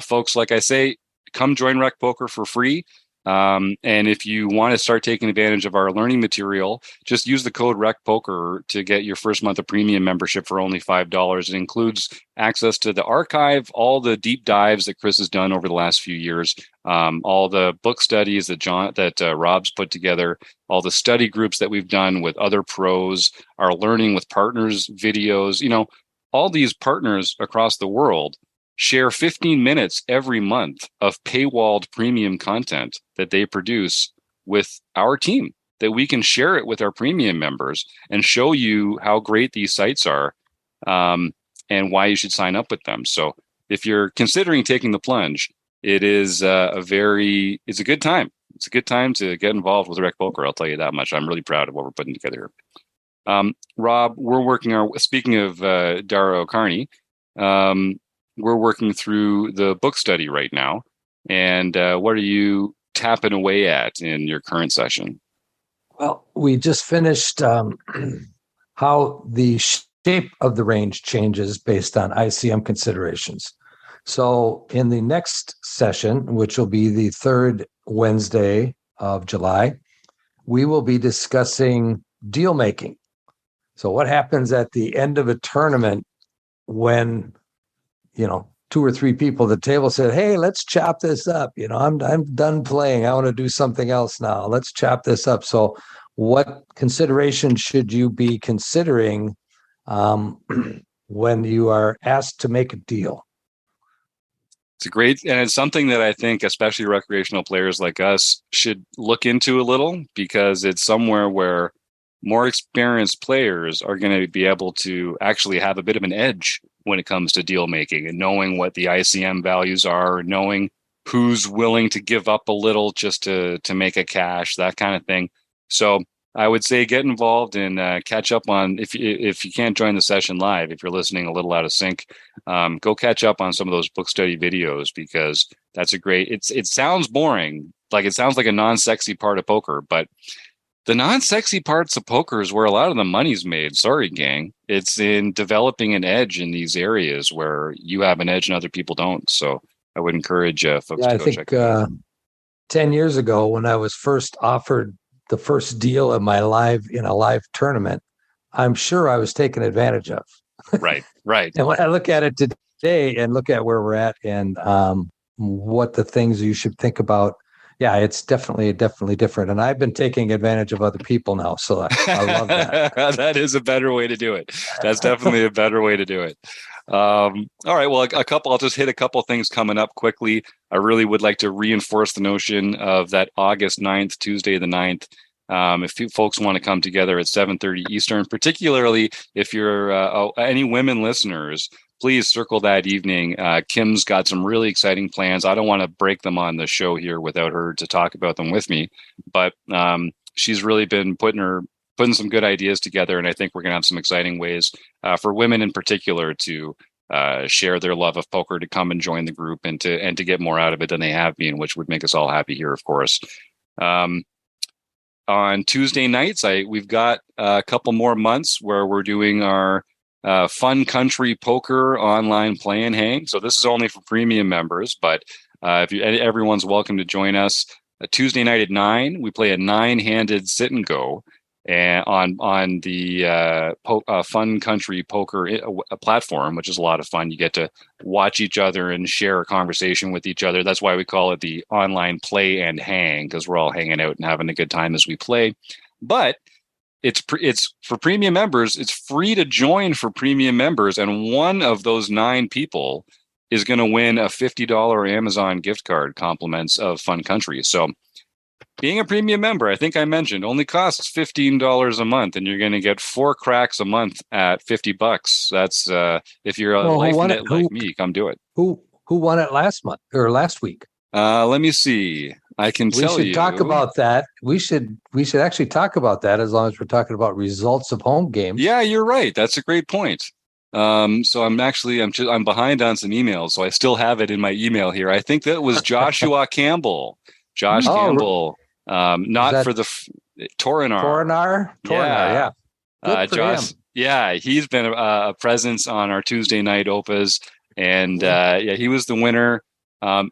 folks, like I say, come join Rec Poker for free. And if you want to start taking advantage of our learning material, just use the code Rec Poker to get your first month of premium membership for only $5. It includes access to the archive, all the deep dives that Chris has done over the last few years, all the book studies that Rob's put together, all the study groups that we've done with other pros, our learning with partners videos. All these partners across the world share 15 minutes every month of paywalled premium content that they produce with our team, that we can share it with our premium members and show you how great these sites are, and why you should sign up with them. So if you're considering taking the plunge, it's a good time. It's a good time to get involved with Rec Poker. I'll tell you that much. I'm really proud of what we're putting together here. Rob, speaking of Dara O'Carney, we're working through the book study right now. And what are you tapping away at in your current session? Well, we just finished how the shape of the range changes based on ICM considerations. So in the next session, which will be the third Wednesday of July, we will be discussing deal making. So what happens at the end of a tournament when, two or three people at the table said, "Hey, let's chop this up. I'm done playing. I want to do something else now. Let's chop this up." So what consideration should you be considering when you are asked to make a deal? And it's something that I think especially recreational players like us should look into a little, because it's somewhere where more experienced players are going to be able to actually have a bit of an edge when it comes to deal making, and knowing what the ICM values are, knowing who's willing to give up a little just to make a cash, that kind of thing. So I would say get involved and catch up on, if you can't join the session live, if you're listening a little out of sync, go catch up on some of those book study videos, because that's it sounds boring. Like it sounds like a non-sexy part of poker, but the non-sexy parts of poker is where a lot of the money's made. Sorry, gang. It's in developing an edge in these areas where you have an edge and other people don't. So I would encourage folks to go check it out. 10 years ago, when I was first offered the first deal in a live tournament, I'm sure I was taken advantage of. Right. And when I look at it today and look at where we're at and what the things you should think about, yeah, it's definitely different. And I've been taking advantage of other people now. So I love that. That is a better way to do it. That's definitely a better way to do it. All right. Well, I'll just hit a couple things coming up quickly. I really would like to reinforce the notion of that August 9th, Tuesday the 9th. If you folks want to come together at 7:30 Eastern, particularly if you're any women listeners, please circle that evening. Kim's got some really exciting plans. I don't want to break them on the show here without her to talk about them with me, but she's really been putting some good ideas together, and I think we're going to have some exciting ways for women in particular to share their love of poker, to come and join the group, and to get more out of it than they have been, which would make us all happy here, of course. On Tuesday nights, we've got a couple more months where we're doing our Fun Country Poker online play and hang. So this is only for premium members, but everyone's welcome to join us. A Tuesday night at 9, we play a 9-handed sit and go, and on the Fun Country Poker platform, which is a lot of fun. You get to watch each other and share a conversation with each other. That's why we call it the online play and hang, because we're all hanging out and having a good time as we play. But it's for premium members. It's free to join for premium members, and one of those 9 people is going to win a $50 Amazon gift card, compliments of Fun Country. So being a premium member, I think I mentioned, only costs $15 a month, and you're going to get 4 cracks a month at $50. That's if you're a life net like me, come do it. Who won it last month or last week? Let me see. I can tell you. We should talk about that. We should actually talk about that, as long as we're talking about results of home games. Yeah, you're right. That's a great point. So I'm behind on some emails, so I still have it in my email here. I think that was Joshua Campbell. Josh Campbell. Not for the Torinar. Yeah. Good for Josh. him. Yeah, he's been a presence on our Tuesday night Opas, and he was the winner.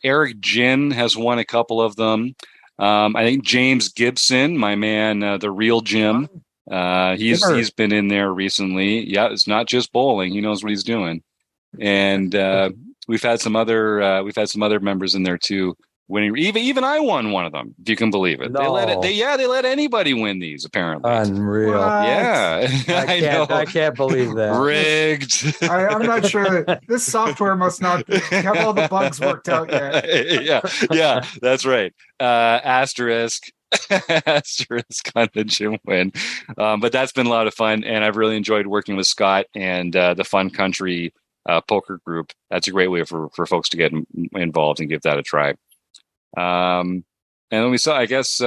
Eric Ginn has won a couple of them. I think James Gibson, my man, the real Jim, he's been in there recently. Yeah, it's not just bowling; he knows what he's doing. And we've had some other members in there too. Winning, even I won one of them, if you can believe it. No. They let anybody win these, apparently. Unreal. What? Yeah. I can't believe that. Rigged. I'm not sure that this software must not have all the bugs worked out yet. yeah, that's right. Asterisk on the Jim win. But that's been a lot of fun, and I've really enjoyed working with Scott and the Fun Country poker group. That's a great way for folks to get involved and give that a try. And then we saw, I guess,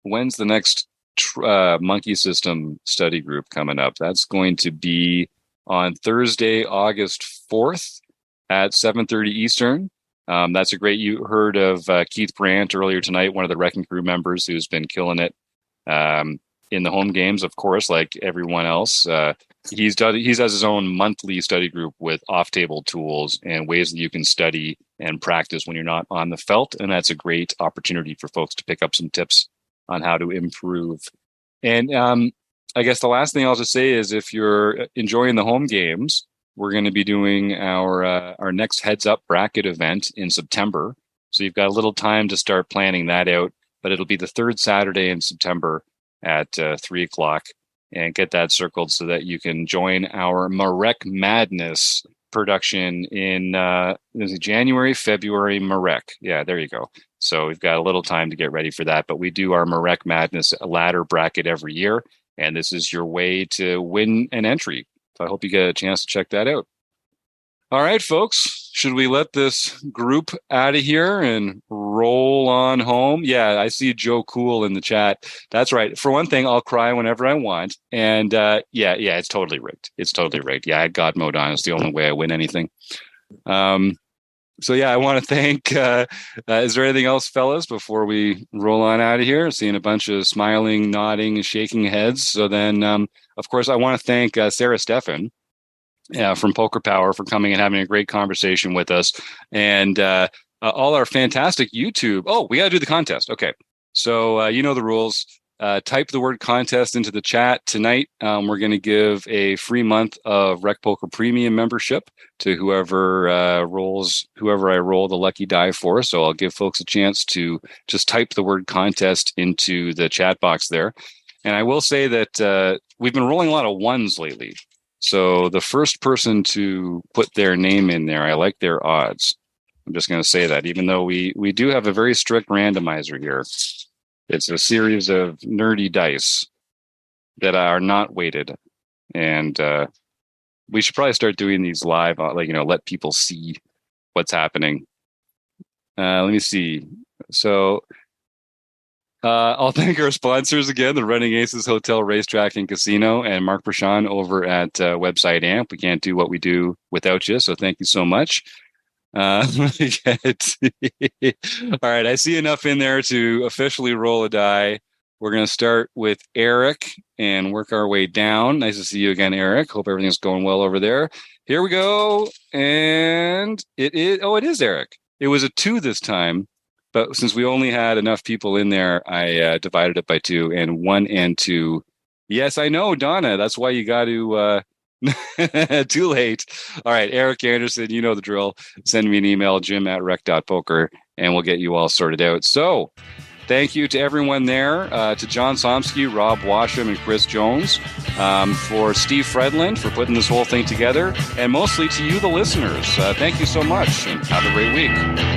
when's the next monkey system study group coming up? That's going to be on Thursday, August 4th at 7:30 Eastern. That's a great, you heard of Keith Brandt earlier tonight, one of the Wrecking Crew members who's been killing it in the home games, of course, like everyone else. He has his own monthly study group with off-table tools and ways that you can study and practice when you're not on the felt. And that's a great opportunity for folks to pick up some tips on how to improve. And I guess the last thing I'll just say is if you're enjoying the home games, we're going to be doing our next Heads Up bracket event in September. So you've got a little time to start planning that out, but it'll be the third Saturday in September at 3:00, and get that circled so that you can join our Marek Madness production in January, February, Marek. Yeah, there you go. So we've got a little time to get ready for that, but we do our Marek Madness ladder bracket every year, and this is your way to win an entry. So I hope you get a chance to check that out. All right, folks, should we let this group out of here and roll on home? Yeah, I see Joe Cool in the chat. That's right. For one thing, I'll cry whenever I want. And yeah, it's totally rigged. It's totally rigged. Yeah, I had God mode on. It's the only way I win anything. So yeah, I want to thank, is there anything else, fellas, before we roll on out of here? Seeing a bunch of smiling, nodding, shaking heads. So then, of course, I want to thank Sarah Stefan from Poker Power for coming and having a great conversation with us. And all our fantastic YouTube. Oh, we got to do the contest. Okay. So you know the rules. Type the word contest into the chat tonight. We're going to give a free month of Rec Poker Premium membership to whoever I roll the lucky die for. So I'll give folks a chance to just type the word contest into the chat box there. And I will say that we've been rolling a lot of ones lately. So the first person to put their name in there, I like their odds. I'm just going to say that, even though we do have a very strict randomizer here. It's a series of nerdy dice that are not weighted. And we should probably start doing these live, let people see what's happening. Let me see. So I'll thank our sponsors again, the Running Aces Hotel, Racetrack, and Casino, and Mark Prashant over at Website Amp. We can't do what we do without you, so thank you so much. All right, I see enough in there to officially roll a die. We're going to start with Eric and work our way down. Nice to see you again, Eric. Hope everything's going well over there. Here we go, and it is Eric. It was a 2 this time. But since we only had enough people in there, I divided it by 2, and 1 and 2. Yes, I know, Donna. That's why you got to too late. All right, Eric Anderson, you know the drill. Send me an email, jim@rec.poker, and we'll get you all sorted out. So thank you to everyone there, to John Somsky, Rob Washam, and Chris Jones, for Steve Fredland for putting this whole thing together, and mostly to you, the listeners. Thank you so much, and have a great week.